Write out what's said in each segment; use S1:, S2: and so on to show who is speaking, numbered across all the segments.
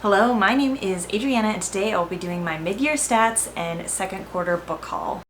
S1: Hello, my name is Adriana and today I will be doing my mid-year stats and second quarter book haul.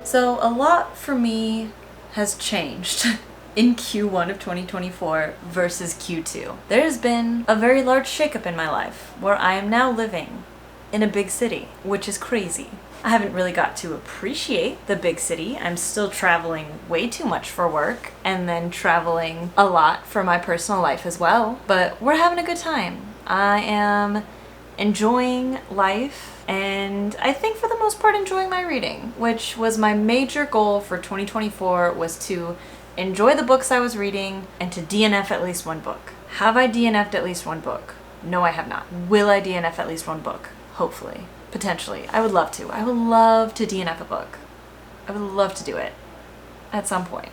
S1: So a lot for me has changed in Q1 of 2024 versus Q2. There has been a very large shakeup in my life where I am now living in a big city, which is crazy. I haven't really got to appreciate the big city. I'm still traveling way too much for work and then traveling a lot for my personal life as well. But we're having a good time. I am enjoying life and I think for the most part enjoying my reading, which was my major goal for 2024, was to enjoy the books I was reading and to DNF at least one book. Have I DNF'd at least one book? No, I have not. Will I DNF at least one book? Hopefully. Potentially. I would love to. I would love to DNF a book. I would love to do it at some point.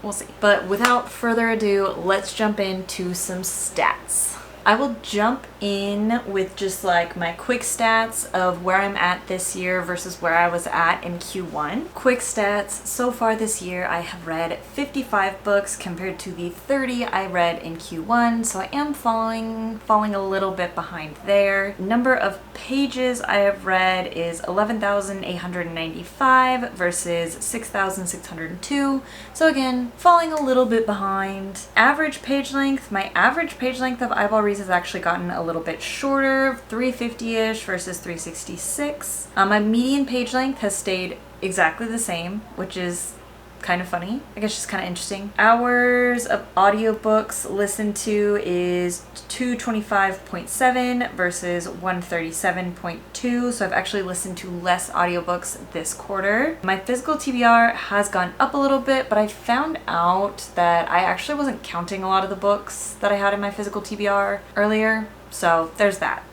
S1: We'll see. But without further ado, let's jump into some stats. I will jump in with just like my quick stats of where I'm at this year versus where I was at in Q1. Quick stats, so far this year I have read 55 books compared to the 30 I read in Q1, so I am falling a little bit behind there. Number of pages I have read is 11,895 versus 6,602, so again, falling a little bit behind. Average page length, my average page length of eyeball reads has actually gotten a little bit shorter, 350-ish versus 366. My median page length has stayed exactly the same, which is kind of funny. I guess just kind of interesting. Hours of audiobooks listened to is 225.7 versus 137.2, so I've actually listened to less audiobooks this quarter. My physical TBR has gone up a little bit, but I found out that I actually wasn't counting a lot of the books that I had in my physical TBR earlier. So there's that.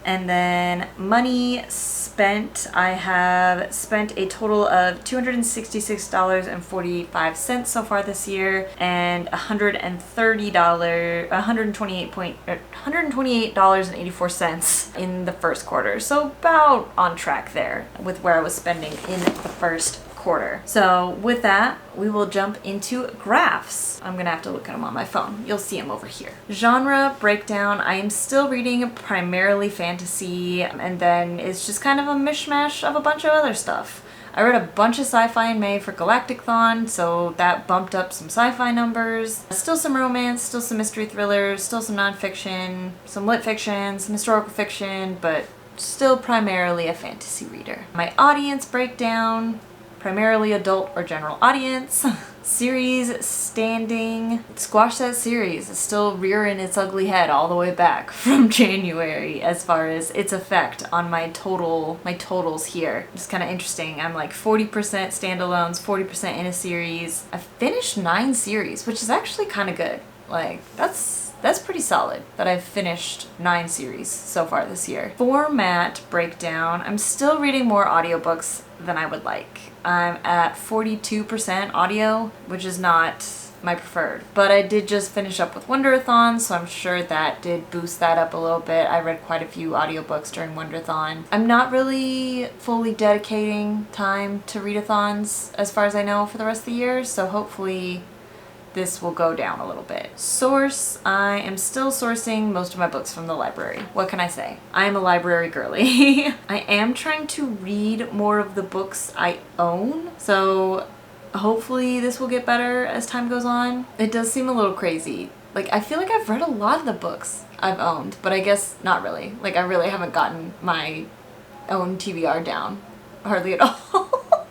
S1: And then money spent, I have spent a total of $266.45 so far this year, and $128.84 in the first quarter. So about on track there with where I was spending in the first quarter. So with that, we will jump into graphs. I'm gonna have to look at them on my phone. You'll see them over here. Genre breakdown, I am still reading primarily fantasy, and then it's just kind of a mishmash of a bunch of other stuff. I read a bunch of sci-fi in May for Galactic-thon, so that bumped up some sci-fi numbers. Still some romance, still some mystery thrillers, still some nonfiction, some lit fiction, some historical fiction, but still primarily a fantasy reader. My audience breakdown, primarily adult or general audience. Series standing, Squash That Series is still rearing its ugly head all the way back from January as far as its effect on my totals here. It's kind of interesting. I'm like 40% standalones, 40% in a series. I finished 9 series, which is actually kind of good. Like, that's pretty solid that I've finished 9 series so far this year. Format breakdown, I'm still reading more audiobooks than I would like. I'm at 42% audio, which is not my preferred, but I did just finish up with Wonderathon, so I'm sure that did boost that up a little bit. I read quite a few audiobooks during Wonderathon. I'm not really fully dedicating time to readathons as far as I know for the rest of the year, so hopefully this will go down a little bit. Source, I am still sourcing most of my books from the library. What can I say? I am a library girly. I am trying to read more of the books I own, so hopefully this will get better as time goes on. It does seem a little crazy. Like, I feel like I've read a lot of the books I've owned, but I guess not really. Like, I really haven't gotten my own TBR down hardly at all.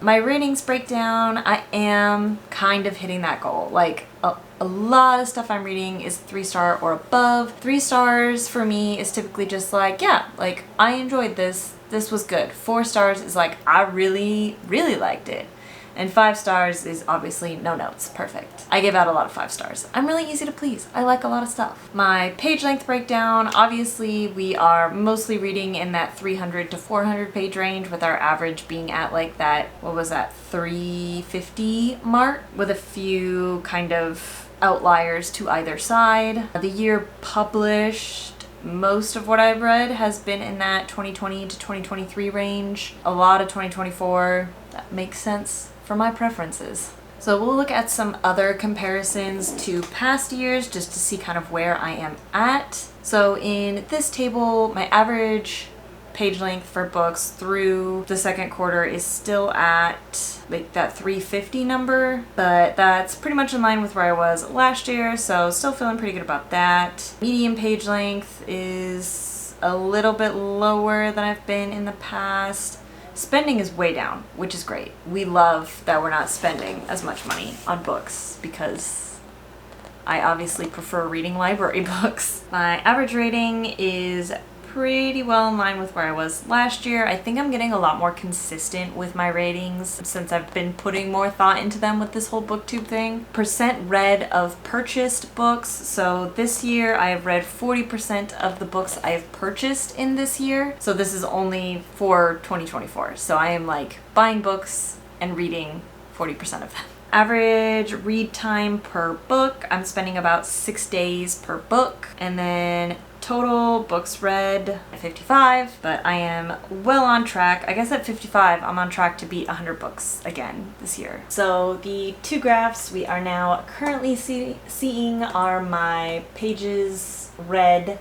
S1: My ratings breakdown, I am kind of hitting that goal. Like, a lot of stuff I'm reading is 3-star or above. 3 stars for me is typically just like, yeah, like, I enjoyed this. This was good. 4 stars is like, I really, really liked it. And 5 stars is obviously no notes. Perfect. I give out a lot of 5 stars. I'm really easy to please. I like a lot of stuff. My page length breakdown, obviously we are mostly reading in that 300 to 400 page range, with our average being at like that, what was that, 350 mark, with a few kind of outliers to either side. The year published, most of what I've read has been in that 2020 to 2023 range. A lot of 2024. That makes sense for my preferences. So we'll look at some other comparisons to past years just to see kind of where I am at. So in this table, my average page length for books through the second quarter is still at like that 350 number, but that's pretty much in line with where I was last year, so still feeling pretty good about that. Median page length is a little bit lower than I've been in the past. Spending is way down, which is great. We love that we're not spending as much money on books because I obviously prefer reading library books. My average rating is pretty well in line with where I was last year. I think I'm getting a lot more consistent with my ratings since I've been putting more thought into them with this whole booktube thing. Percent read of purchased books. So this year I have read 40% of the books I have purchased in this year. So this is only for 2024. So I am like buying books and reading 40% of them. Average read time per book, I'm spending about 6 days per book, and then total books read 55, but I am well on track. I guess at 55, I'm on track to beat 100 books again this year. So the two graphs we are now currently seeing are my pages read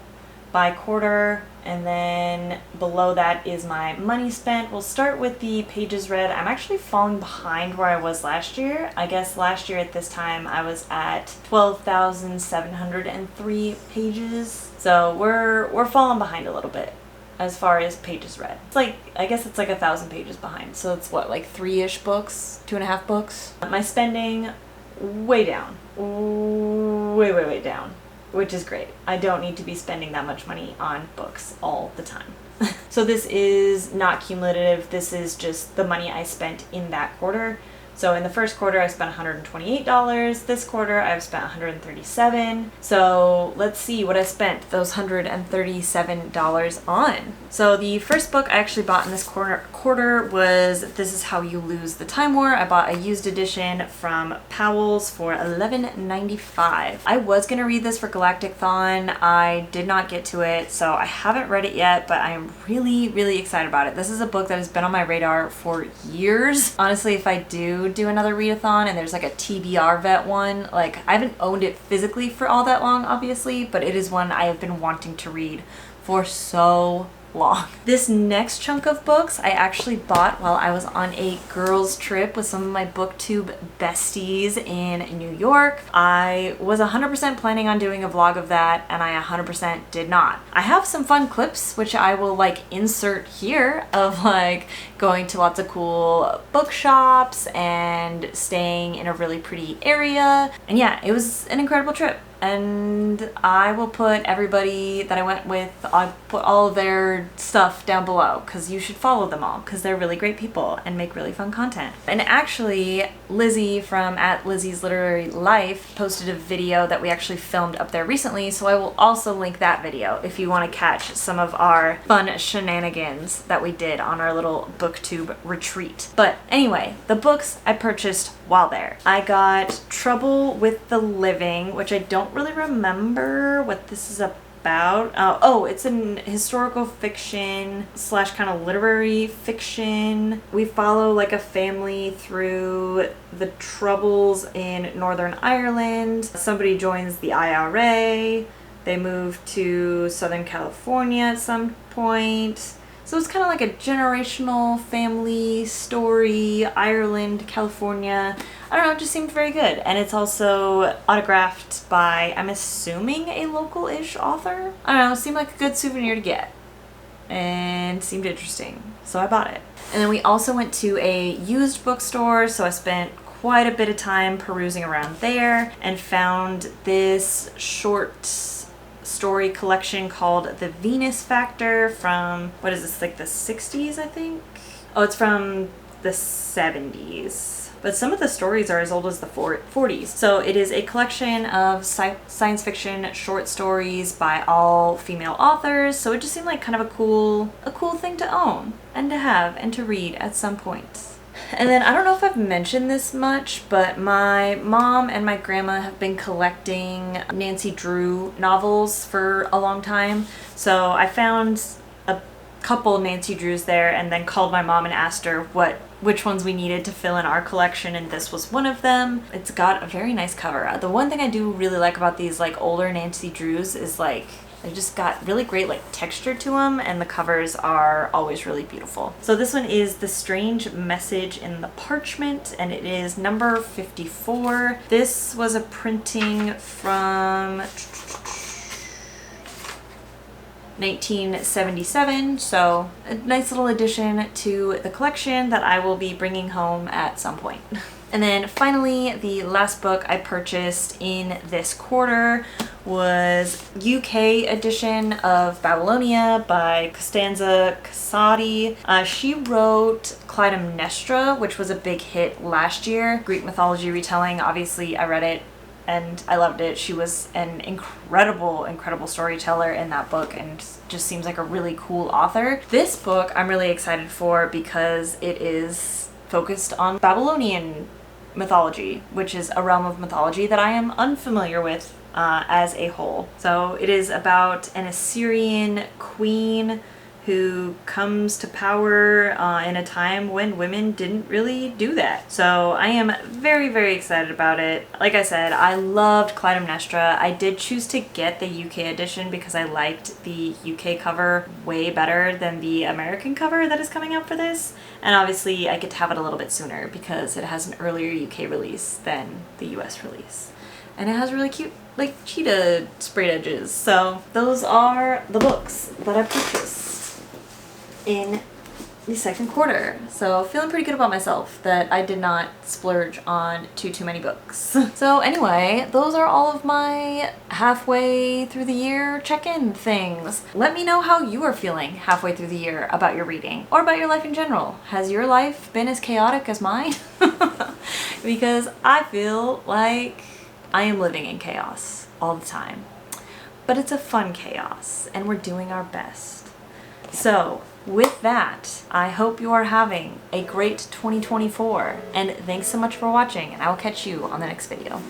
S1: by quarter, and then below that is my money spent. We'll start with the pages read. I'm actually falling behind where I was last year. I guess last year at this time I was at 12,703 pages. So we're falling behind a little bit as far as pages read. It's like, I guess it's like 1,000 pages behind. So it's what, like 3-ish books, 2.5 books. My spending way down, way down, which is great. I don't need to be spending that much money on books all the time. So this is not cumulative. This is just the money I spent in that quarter. So in the first quarter, I spent $128. This quarter, I've spent $137. So let's see what I spent those $137 on. So the first book I actually bought in this quarter was This Is How You Lose the Time War. I bought a used edition from Powell's for $11.95. I was gonna read this for Galactic Thon. I did not get to it, so I haven't read it yet, but I am really excited about it. This is a book that has been on my radar for years. Honestly, if I do another readathon and there's like a TBR vet one, like I haven't owned it physically for all that long obviously, but it is one I have been wanting to read for so long. This next chunk of books I actually bought while I was on a girls trip with some of my booktube besties in New York. I was 100% planning on doing a vlog of that, and I 100% did not. I have some fun clips which I will like insert here of like going to lots of cool bookshops and staying in a really pretty area. And yeah, it was an incredible trip. And I will put everybody that I went with, I'll put all of their stuff down below because you should follow them all because they're really great people and make really fun content. And actually, Lizzie from @Lizzie's Literary Life posted a video that we actually filmed up there recently, so I will also link that video if you want to catch some of our fun shenanigans that we did on our little booktube retreat. But anyway, the books I purchased while there. I got Trouble with the Living, which I don't really remember what this is about. Oh, it's an historical fiction / kind of literary fiction. We follow like a family through the troubles in Northern Ireland. Somebody joins the IRA. They move to Southern California at some point. So it's kind of like a generational family story, Ireland, California. I don't know, it just seemed very good. And it's also autographed by, I'm assuming, a local-ish author. I don't know, it seemed like a good souvenir to get. And seemed interesting, so I bought it. And then we also went to a used bookstore, so I spent quite a bit of time perusing around there and found this short story collection called The Venus Factor from, what is this, like the 60s, I think? Oh, it's from the 70s. But some of the stories are as old as the 40s. So it is a collection of science fiction short stories by all female authors. So it just seemed like kind of a cool thing to own and to have and to read at some point. And then I don't know if I've mentioned this much, but my mom and my grandma have been collecting Nancy Drew novels for a long time. So I found a couple Nancy Drews there and then called my mom and asked her what which ones we needed to fill in our collection, and this was one of them. It's got a very nice cover. The one thing I do really like about these like older Nancy Drews is like they just got really great like texture to them, and the covers are always really beautiful. So this one is The Strange Message in the Parchment, and it is number 54. This was a printing from 1977, so a nice little addition to the collection that I will be bringing home at some point. And then finally, the last book I purchased in this quarter was UK edition of Babylonia by Costanza Casati. She wrote Clytemnestra, which was a big hit last year. Greek mythology retelling. Obviously, I read it and I loved it. She was an incredible storyteller in that book and just seems like a really cool author. This book I'm really excited for because it is focused on Babylonian mythology, which is a realm of mythology that I am unfamiliar with as a whole. So it is about an Assyrian queen who comes to power in a time when women didn't really do that. So I am very excited about it. Like I said, I loved Clytemnestra. I did choose to get the UK edition because I liked the UK cover way better than the American cover that is coming out for this. And obviously I get to have it a little bit sooner because it has an earlier UK release than the US release. And it has really cute like cheetah sprayed edges. So those are the books that I purchased in the second quarter. So feeling pretty good about myself that I did not splurge on too many books. So anyway, those are all of my halfway through the year check-in things. Let me know how you are feeling halfway through the year about your reading or about your life in general. Has your life been as chaotic as mine? Because I feel like I am living in chaos all the time. But it's a fun chaos and we're doing our best. So with that, I hope you are having a great 2024, and thanks so much for watching, and I will catch you on the next video.